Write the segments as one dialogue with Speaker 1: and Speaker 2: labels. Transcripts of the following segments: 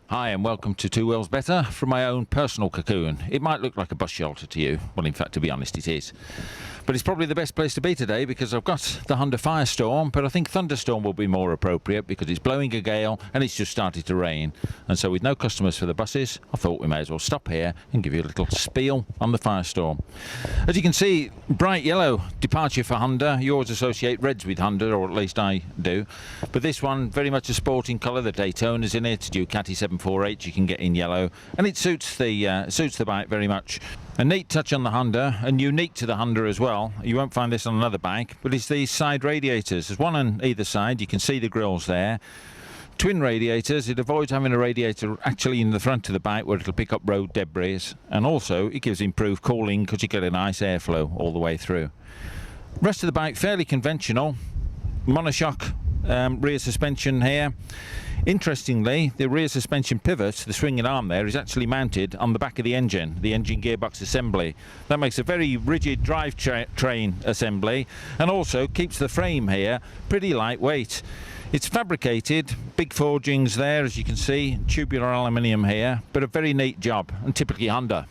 Speaker 1: Hi and welcome to Two Wheels Better from my own personal cocoon. It might look like a bus shelter to you. Well, in fact, to be honest, it is. But it's probably the best place to be today because I've got the Honda Firestorm, but I think Thunderstorm will be more appropriate because it's blowing a gale and it's just started to rain. And so with no customers for the buses, I thought we may as well stop here and give you a little spiel on the Firestorm. As you can see, bright yellow departure for Honda. You always associate reds with Honda, or at least I do. But this one, very much a sporting colour. The Daytona's in it, Ducati 748 you can get in yellow, and it suits the bike very much. A neat touch on the Honda, and unique to the Honda as well. You won't find this on another bike, but it's these side radiators. There's one on either side. You can see the grills there. Twin radiators. It avoids having a radiator actually in the front of the bike where it'll pick up road debris, and also it gives improved cooling because you get a nice airflow all the way through. Rest of the bike fairly conventional. Monoshock rear suspension here. Interestingly, the rear suspension pivot, the swinging arm there, is actually mounted on the back of the engine gearbox assembly. That makes a very rigid drivetrain assembly, and also keeps the frame here pretty lightweight. It's fabricated, big forgings there, as you can see, tubular aluminium here, but a very neat job, and typically Honda.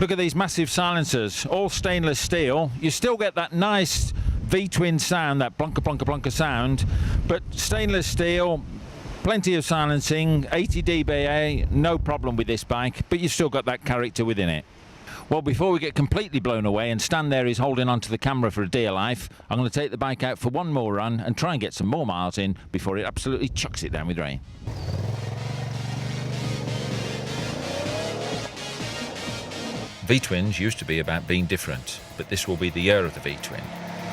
Speaker 1: Look at these massive silencers, all stainless steel. You still get that nice V-twin sound, that blunker, blunker, blunker sound, but stainless steel, plenty of silencing, 80 dBA, no problem with this bike, but you've still got that character within it. Well, before we get completely blown away and Stan there is holding onto the camera for a dear life, I'm going to take the bike out for one more run and try and get some more miles in before it absolutely chucks it down with rain. V-twins used to be about being different, but this will be the year of the V-twin.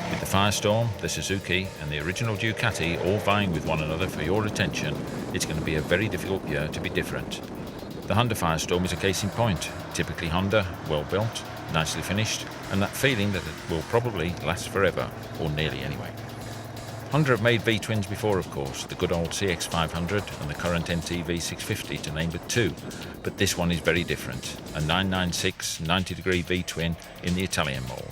Speaker 1: With the Firestorm, the Suzuki and the original Ducati all vying with one another for your attention, it's going to be a very difficult year to be different. The Honda Firestorm is a case in point. Typically Honda, well built, nicely finished, and that feeling that it will probably last forever, or nearly anyway. Honda have made V-twins before, of course, the good old CX500 and the current NTV 650 to name but two, but this one is very different, a 996 90-degree V-twin in the Italian mould.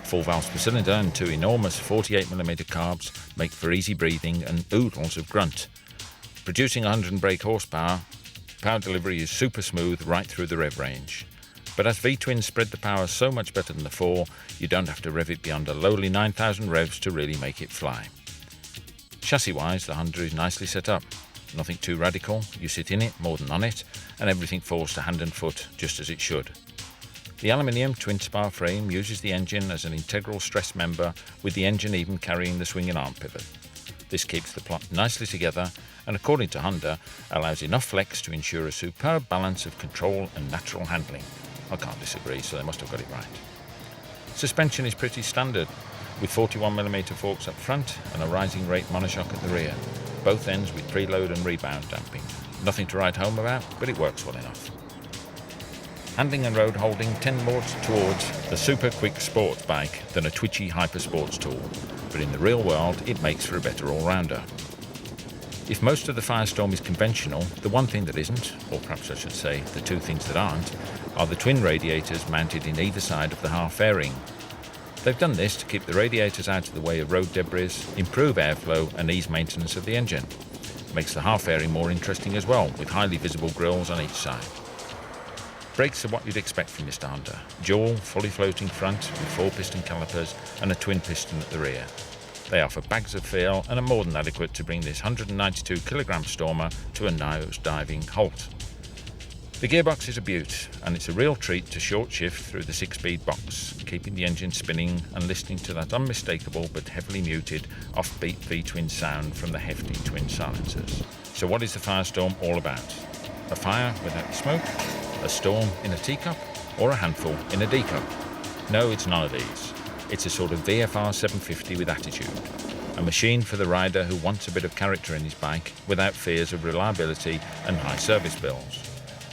Speaker 1: 4 valves per cylinder and 2 enormous 48mm carbs make for easy breathing and oodles of grunt. Producing 100 brake horsepower, power delivery is super smooth right through the rev range. But as V-twins spread the power so much better than the 4, you don't have to rev it beyond a lowly 9,000 revs to really make it fly. Chassis-wise, the Honda is nicely set up. Nothing too radical, you sit in it more than on it, and everything falls to hand and foot just as it should. The aluminium twin-spar frame uses the engine as an integral stress member, with the engine even carrying the swinging arm pivot. This keeps the plot nicely together and, according to Honda, allows enough flex to ensure a superb balance of control and natural handling. I can't disagree, so they must have got it right. Suspension is pretty standard, with 41mm forks up front and a rising rate monoshock at the rear, both ends with preload and rebound damping. Nothing to write home about, but it works well enough. Handling and road holding tend more towards the super quick sports bike than a twitchy hyper sports tool, but in the real world it makes for a better all-rounder. If most of the Firestorm is conventional, the one thing that isn't, or perhaps I should say the two things that aren't, are the twin radiators mounted in either side of the half fairing. They've done this to keep the radiators out of the way of road debris, improve airflow and ease maintenance of the engine. Makes the half fairing more interesting as well, with highly visible grills on each side. Brakes are what you'd expect from Mr. Honda. Dual, fully floating front with 4-piston calipers and a twin piston at the rear. They offer bags of feel and are more than adequate to bring this 192kg Stormer to a nose-diving halt. The gearbox is a beaut, and it's a real treat to short shift through the 6-speed box, keeping the engine spinning and listening to that unmistakable but heavily muted off-beat V-twin sound from the hefty twin silencers. So what is the Firestorm all about? A fire without smoke? A storm in a teacup, or a handful in a D cup? No, it's none of these. It's a sort of VFR 750 with attitude. A machine for the rider who wants a bit of character in his bike without fears of reliability and high service bills.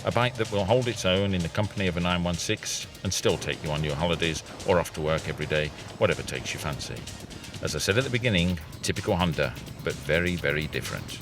Speaker 1: A bike that will hold its own in the company of a 916 and still take you on your holidays or off to work every day, whatever takes your fancy. As I said at the beginning, typical Honda, but very, very different.